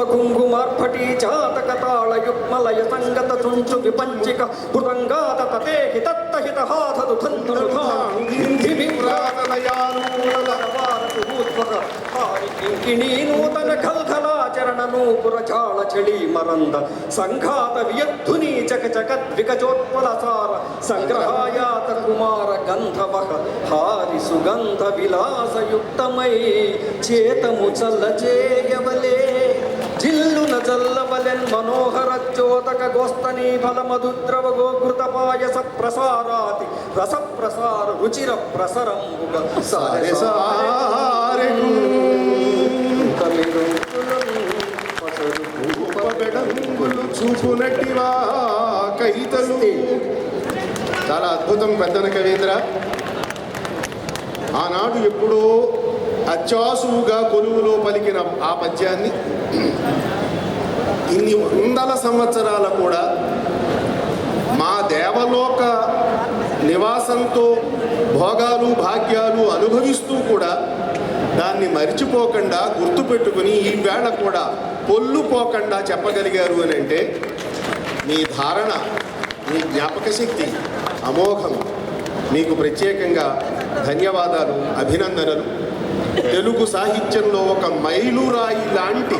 కుంకుమార్పటి జాతక తాళ యుగ్మలయ సంగత చుంచు విపంచిక మృదంగాత తతేహి తత్తహిత హాధదు కింకిణీ నూతన ఖల్ఖలాచరణ నూపుర చాళ చళీ మరంద సంఘాత వియద్ధుని చకచకద్వికచోత్పల సార సంగ్రహాయాత కుమార గంధవ హారి సుగంధ విలాసయుక్తమై చేతము చల్ల చేయవలే జిల్లున జల్లవలెన్ మనోహర జ్యోతక గోస్తనీ ఫల మధుద్రవ గోకృత పాయస ప్రసారాతి రస ప్రసార రుచిర ప్రసరంబుగ సారె సారె చూపునట్టివా కైతలు. చాలా అద్భుతం పెద్దన కవీంద్ర. ఆనాడు ఎప్పుడో అత్యాసువుగా కొలువులో పలికిన ఆ పద్యాన్ని ఇన్ని వందల సంవత్సరాల కూడా మా దేవలోక నివాసంతో భోగాలు భాగ్యాలు అనుభవిస్తూ కూడా దాన్ని మరిచిపోకుండా గుర్తుపెట్టుకుని ఈ వేళ కూడా పొల్లు పోకుండా చెప్పగలిగారు అని అంటే మీ ధారణ, మీ జ్ఞాపక శక్తి అమోఘం. మీకు ప్రత్యేకంగా ధన్యవాదాలు, అభినందనలు. తెలుగు సాహిత్యంలో ఒక మైలురాయి లాంటి